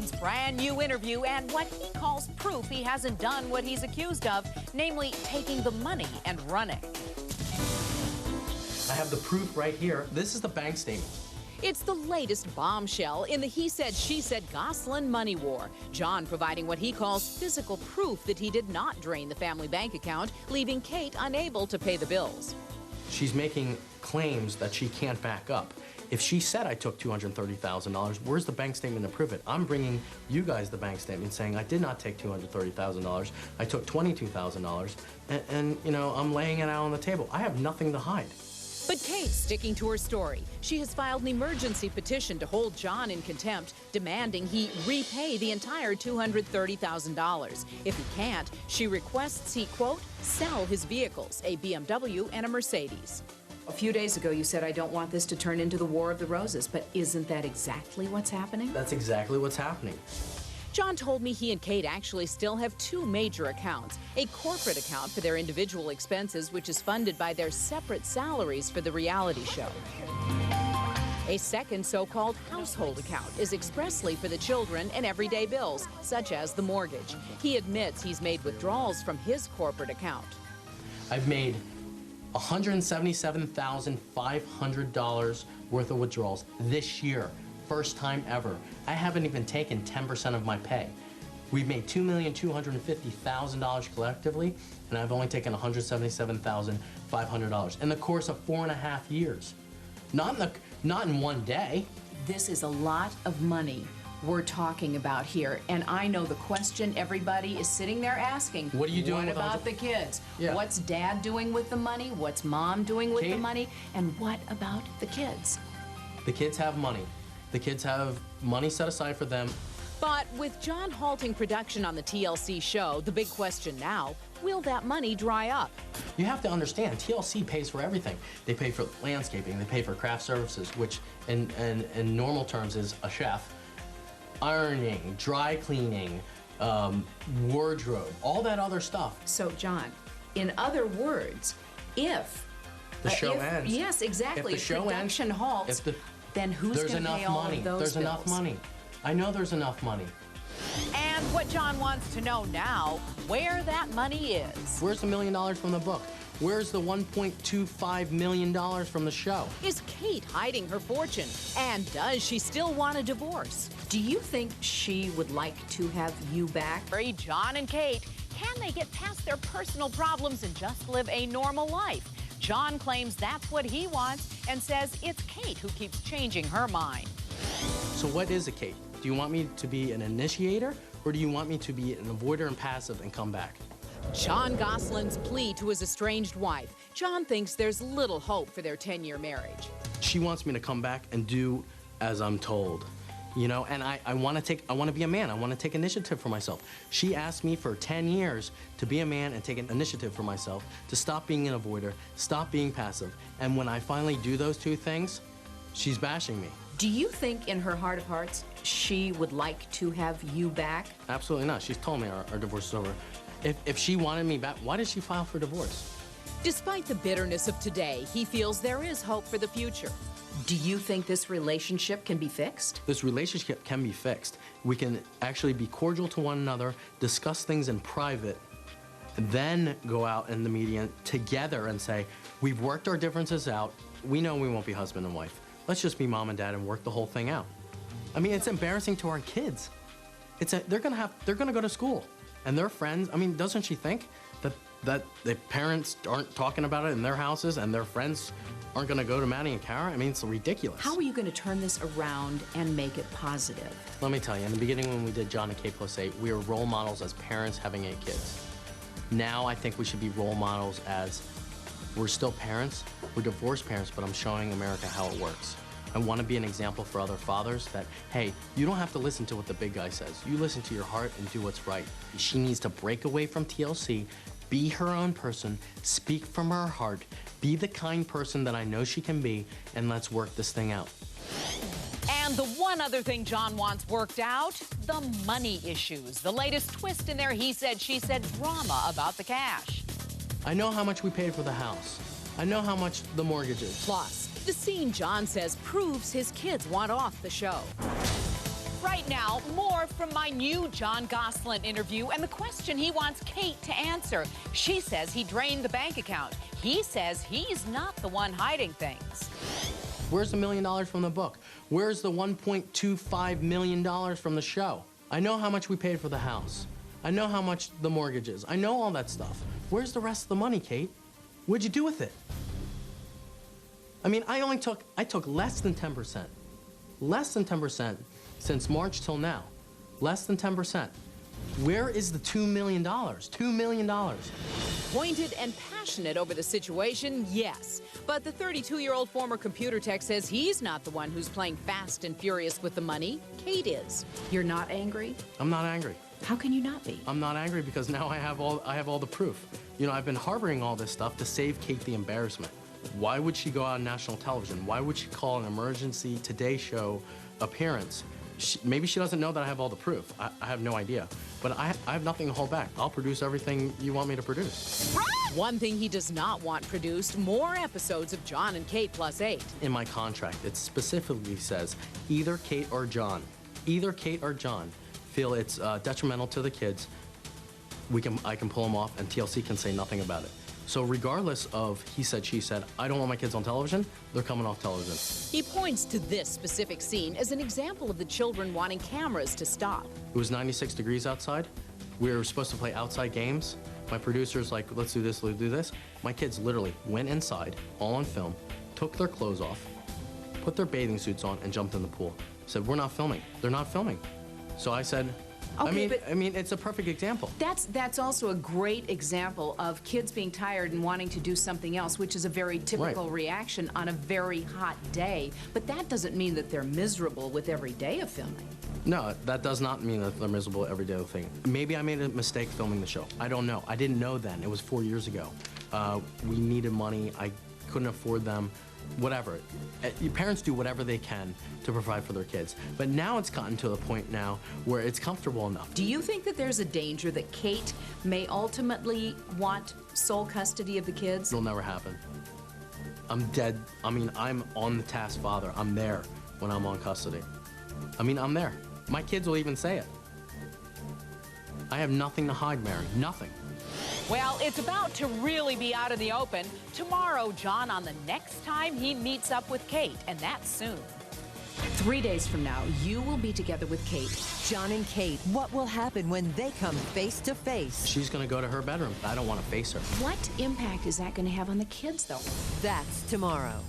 Gosselin's brand new interview and what he calls proof he hasn't done what he's accused of, namely taking the money and running. I have the proof right here. This is the bank statement. It's the latest bombshell in the he said, she said Gosselin money war. Jon providing what he calls physical proof that he did not drain the family bank account, leaving Kate unable to pay the bills. She's making claims that she can't back up. If she said I took $230,000, where's the bank statement to prove it? I'm bringing you guys the bank statement saying I did not take $230,000. I took $22,000, and you know, I'm laying it out on the table. I have nothing to hide. But Kate's sticking to her story. She has filed an emergency petition to hold Jon in contempt, demanding he repay the entire $230,000. If he can't, she requests he, quote, sell his vehicles, a BMW and a Mercedes. A few days ago, you said, I don't want this to turn into the War of the Roses, but isn't that exactly what's happening? That's exactly what's happening. Jon told me he and Kate actually still have two major accounts. A corporate account for their individual expenses, which is funded by their separate salaries for the reality show. A second so-called household account is expressly for the children and everyday bills, such as the mortgage. He admits he's made withdrawals from his corporate account. I've made $177,500 worth of withdrawals this year. First time ever. I haven't even taken 10% of my pay. We've made $2,250,000 collectively, and I've only taken $177,500 in the course of 4.5 years. Not in one day. This is a lot of money we're talking about here, and I know the question everybody is sitting there asking. What are you doing with about the kids? Yeah. What's Dad doing with the money? What's Mom doing with Kate? the money? And what about the kids? The kids have money. The kids have money set aside for them. But with Jon halting production on the TLC show, the big question now, will that money dry up? You have to understand, TLC pays for everything. They pay for landscaping, they pay for craft services, which in normal terms is a chef, ironing, dry cleaning, wardrobe, all that other stuff. So, Jon, in other words, if the show ends. Yes, exactly. If the show production ends, halts, then who's going to pay all of those There's bills? enough money. I know there's enough money. And what Jon wants to know now, where that money is. Where's the $1 million from the book? Where's the $1.25 million from the show? Is Kate hiding her fortune? And does she still want a divorce? Do you think she would like to have you back? Jon and Kate, can they get past their personal problems and just live a normal life? Jon claims that's what he wants and says it's Kate who keeps changing her mind. So what is it, Kate? Do you want me to be an initiator, or do you want me to be an avoider and passive and come back? Jon Gosselin's plea to his estranged wife. Jon thinks there's little hope for their 10-year marriage. She wants me to come back and do as I'm told. You know, and I want to be a man. I want to take initiative for myself. She asked me for 10 years to be a man and take an initiative for myself, to stop being an avoider, stop being passive. And when I finally do those two things, she's bashing me. Do you think in her heart of hearts she would like to have you back? Absolutely not. She's told me our divorce is over. If she wanted me back, why did she file for divorce? Despite the bitterness of today, he feels there is hope for the future. Do you think this relationship can be fixed? This relationship can be fixed. We can actually be cordial to one another, discuss things in private, then go out in the media together and say, we've worked our differences out. We know we won't be husband and wife. Let's just be mom and dad and work the whole thing out. I mean, it's embarrassing to our kids. They're gonna go to school, and their friends. I mean, doesn't she think that the parents aren't talking about it in their houses, and their friends aren't gonna go to Maddie and Kara? I mean, it's ridiculous. How are you gonna turn this around and make it positive? Let me tell you, in the beginning when we did Jon and Kate +8, we were role models as parents having 8 kids. Now I think we should be role models as we're still parents, we're divorced parents, but I'm showing America how it works. I want to be an example for other fathers that, hey, you don't have to listen to what the big guy says. You listen to your heart and do what's right. She needs to break away from TLC, be her own person, speak from her heart, be the kind person that I know she can be, and let's work this thing out. And the one other thing Jon wants worked out, the money issues. The latest twist in their he said, she said drama about the cash. I know how much we paid for the house. I know how much the mortgage is. Plus, the scene Jon says proves his kids want off the show. Right Right now, more from my new Jon Gosselin interview and the question he wants Kate to answer. She says he drained the bank account. He says he's not the one hiding things. Where's the $1 million from the book? Where's the $1.25 million from the show? I know how much we paid for the house. I know how much the mortgage is. I know all that stuff. Where's the rest of the money, Kate? What'd you do with it? I mean, I took less than 10%. Less than 10% since March till now. Less than 10%. Where is the $2 million? $2 million. Pointed and passionate over the situation, yes. But the 32-year-old former computer tech says he's not the one who's playing fast and furious with the money. Kate is. You're not angry? I'm not angry. How can you not be? I'm not angry because now I have all the proof. You know, I've been harboring all this stuff to save Kate the embarrassment. Why would she go on national television? Why would she call an emergency Today Show appearance? Maybe she doesn't know that I have all the proof. I have no idea. But I have nothing to hold back. I'll produce everything you want me to produce. One thing he does not want produced, more episodes of Jon and Kate +8. In my contract, it specifically says either Kate or Jon. Either Kate or Jon feel it's detrimental to the kids, I can pull them off and TLC can say nothing about it. So regardless of he said, she said, I don't want my kids on television, they're coming off television. He points to this specific scene as an example of the children wanting cameras to stop. It was 96 degrees outside. We were supposed to play outside games. My producer's like, let's do this, let's do this. My kids literally went inside, all on film, took their clothes off, put their bathing suits on, and jumped in the pool. Said, we're not filming. They're not filming. So I said, Okay, I mean, it's a perfect example. That's also a great example of kids being tired and wanting to do something else, which is a very typical reaction on a very hot day. But that doesn't mean that they're miserable with every day of filming. No, that does not mean that they're miserable every day of thing. Maybe I made a mistake filming the show. I don't know. I didn't know then. It was 4 years ago. We needed money. I couldn't afford them. Whatever. Your parents do whatever they can to provide for their kids. But now it's gotten to the point now where it's comfortable enough. Do you think that there's a danger that Kate may ultimately want sole custody of the kids? It'll never happen. I'm dead. I mean, I'm on the task father. I'm there when I'm on custody. I mean, I'm there. My kids will even say it. I have nothing to hide, Mary. Nothing. Well, it's about to really be out in the open. Tomorrow, Jon on the next time he meets up with Kate, and that's soon. 3 days from now, you will be together with Kate. Jon and Kate, what will happen when they come face to face? She's gonna go to her bedroom. I don't want to face her. What impact is that going to have on the kids, though? That's tomorrow.